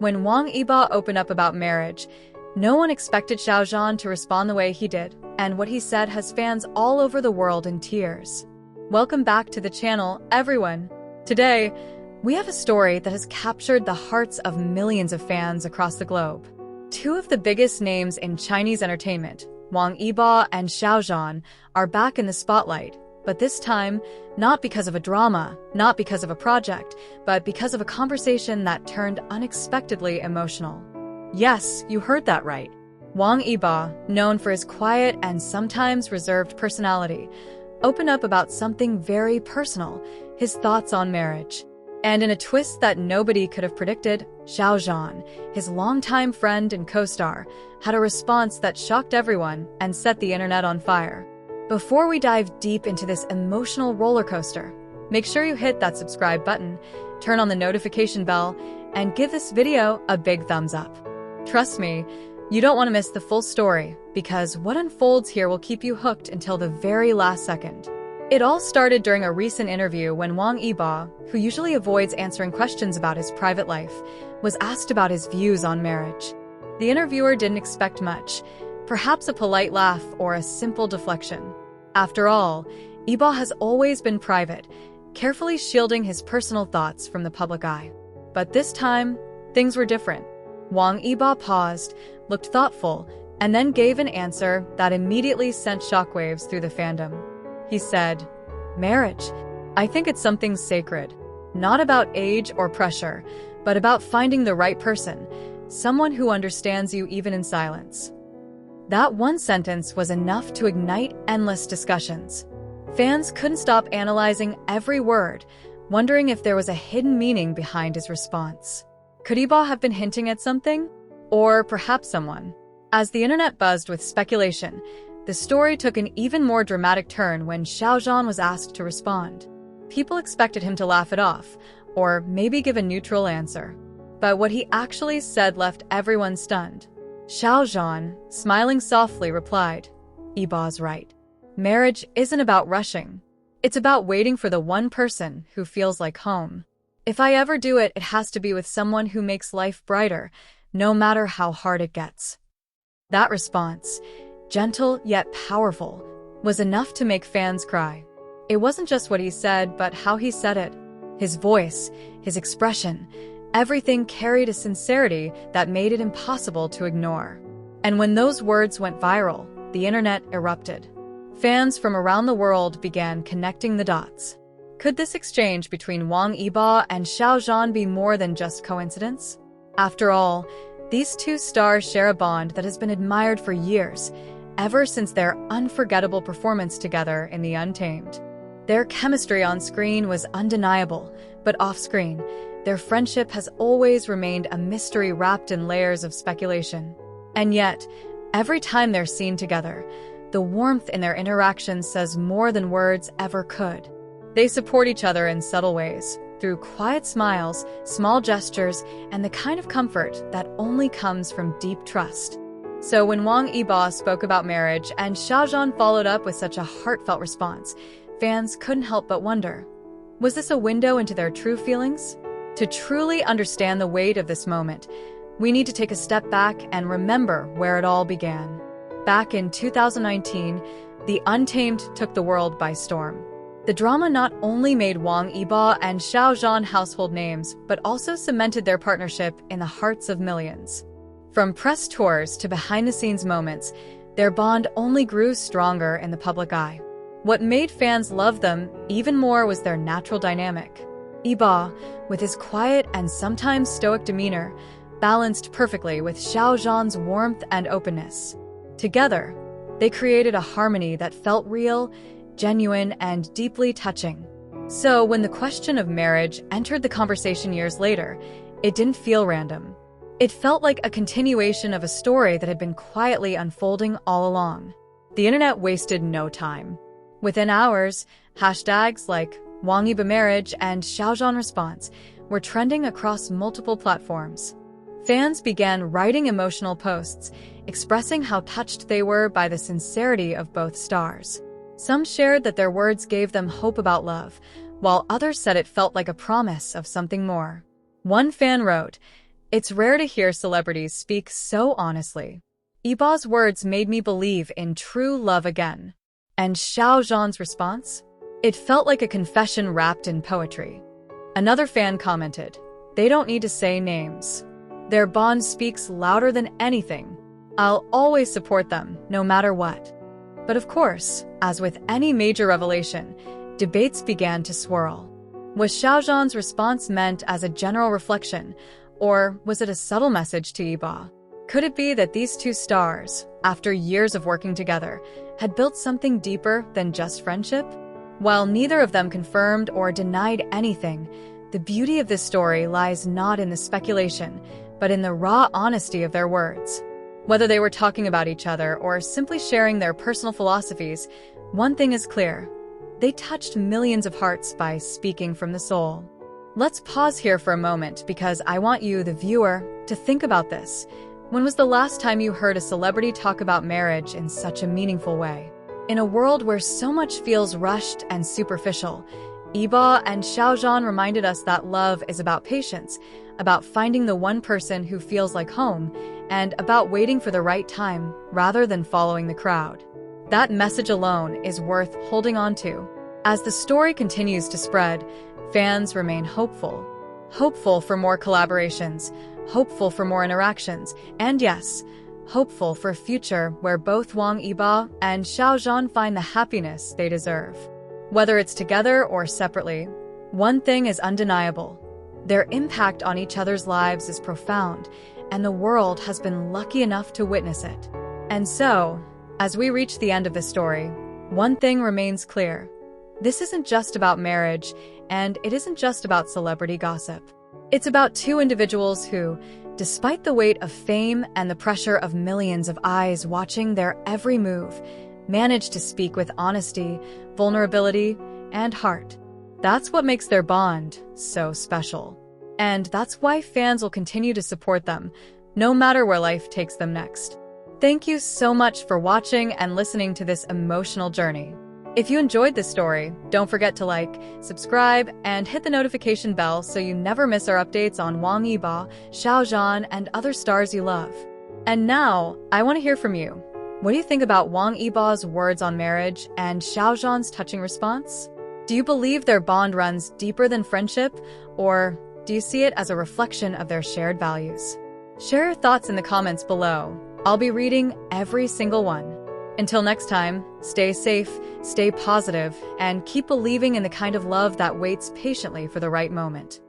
When Wang Yibo opened up about marriage, no one expected Xiao Zhan to respond the way he did, and what he said has fans all over the world in tears. Welcome back to the channel, everyone. Today, we have a story that has captured the hearts of millions of fans across the globe. Two of the biggest names in Chinese entertainment, Wang Yibo and Xiao Zhan, are back in the spotlight, but this time, not because of a drama, not because of a project, but because of a conversation that turned unexpectedly emotional. Yes, you heard that right. Wang Yibo, known for his quiet and sometimes reserved personality, opened up about something very personal, his thoughts on marriage. And in a twist that nobody could have predicted, Xiao Zhan, his longtime friend and co-star, had a response that shocked everyone and set the internet on fire. Before we dive deep into this emotional roller coaster, make sure you hit that subscribe button, turn on the notification bell, and give this video a big thumbs up. Trust me, you don't want to miss the full story, because what unfolds here will keep you hooked until the very last second. It all started during a recent interview when Wang Yibo, who usually avoids answering questions about his private life, was asked about his views on marriage. The interviewer didn't expect much, perhaps a polite laugh or a simple deflection. After all, Yibo has always been private, carefully shielding his personal thoughts from the public eye. But this time, things were different. Wang Yibo paused, looked thoughtful, and then gave an answer that immediately sent shockwaves through the fandom. He said, "Marriage. I think it's something sacred. Not about age or pressure, but about finding the right person, someone who understands you even in silence." That one sentence was enough to ignite endless discussions. Fans couldn't stop analyzing every word, wondering if there was a hidden meaning behind his response. Could Yibo have been hinting at something? Or perhaps someone? As the internet buzzed with speculation, the story took an even more dramatic turn when Xiao Zhan was asked to respond. People expected him to laugh it off, or maybe give a neutral answer. But what he actually said left everyone stunned. Xiao Zhan, smiling softly, replied, "Yibo's right. Marriage isn't about rushing. It's about waiting for the one person who feels like home. If I ever do it, it has to be with someone who makes life brighter, no matter how hard it gets." That response, gentle yet powerful, was enough to make fans cry. It wasn't just what he said, but how he said it. His voice, his expression, everything carried a sincerity that made it impossible to ignore. And when those words went viral, the internet erupted. Fans from around the world began connecting the dots. Could this exchange between Wang Yibo and Xiao Zhan be more than just coincidence? After all, these two stars share a bond that has been admired for years, ever since their unforgettable performance together in the Untamed. Their chemistry on screen was undeniable, but off-screen, their friendship has always remained a mystery wrapped in layers of speculation. And yet, every time they're seen together, the warmth in their interactions says more than words ever could. They support each other in subtle ways, through quiet smiles, small gestures, and the kind of comfort that only comes from deep trust. So when Wang Yibo spoke about marriage and Xiao Zhan followed up with such a heartfelt response, fans couldn't help but wonder, was this a window into their true feelings? To truly understand the weight of this moment, we need to take a step back and remember where it all began. Back in 2019, the Untamed took the world by storm. The drama not only made Wang Yibo and Xiao Zhan household names, but also cemented their partnership in the hearts of millions. From press tours to behind-the-scenes moments, their bond only grew stronger in the public eye. What made fans love them even more was their natural dynamic. Yibo, with his quiet and sometimes stoic demeanor, balanced perfectly with Xiao Zhan's warmth and openness. Together, they created a harmony that felt real, genuine, and deeply touching. So when the question of marriage entered the conversation years later, it didn't feel random. It felt like a continuation of a story that had been quietly unfolding all along. The internet wasted no time. Within hours, hashtags like Wang Yibo marriage and Xiao Zhan response were trending across multiple platforms. Fans began writing emotional posts, expressing how touched they were by the sincerity of both stars. Some shared that their words gave them hope about love, while others said it felt like a promise of something more. One fan wrote, It's rare to hear celebrities speak so honestly. Yibo's words made me believe in true love again. And Xiao Zhan's response? It felt like a confession wrapped in poetry. Another fan commented, "They don't need to say names. Their bond speaks louder than anything. I'll always support them, no matter what." But of course, as with any major revelation, debates began to swirl. Was Xiao Zhan's response meant as a general reflection, or was it a subtle message to Yibo? Could it be that these two stars, after years of working together, had built something deeper than just friendship? While neither of them confirmed or denied anything, the beauty of this story lies not in the speculation, but in the raw honesty of their words. Whether they were talking about each other or simply sharing their personal philosophies, one thing is clear: they touched millions of hearts by speaking from the soul. Let's pause here for a moment because I want you, the viewer, to think about this. When was the last time you heard a celebrity talk about marriage in such a meaningful way? In a world where so much feels rushed and superficial, Yibo and Xiao Zhan reminded us that love is about patience, about finding the one person who feels like home, and about waiting for the right time rather than following the crowd. That message alone is worth holding on to. As the story continues to spread, fans remain hopeful. Hopeful for more collaborations, hopeful for more interactions, and yes, hopeful for a future where both Wang Yibo and Xiao Zhan find the happiness they deserve. Whether it's together or separately, one thing is undeniable: their impact on each other's lives is profound, and the world has been lucky enough to witness it. And so, as we reach the end of the story, one thing remains clear. This isn't just about marriage, and it isn't just about celebrity gossip. It's about two individuals who, despite the weight of fame and the pressure of millions of eyes watching their every move, managed to speak with honesty, vulnerability, and heart. That's what makes their bond so special. And that's why fans will continue to support them, no matter where life takes them next. Thank you so much for watching and listening to this emotional journey. If you enjoyed this story, don't forget to like, subscribe, and hit the notification bell so you never miss our updates on Wang Yibo, Xiao Zhan, and other stars you love. And now, I want to hear from you. What do you think about Wang Yibo's words on marriage and Xiao Zhan's touching response? Do you believe their bond runs deeper than friendship, or do you see it as a reflection of their shared values? Share your thoughts in the comments below. I'll be reading every single one. Until next time, stay safe, stay positive, and keep believing in the kind of love that waits patiently for the right moment.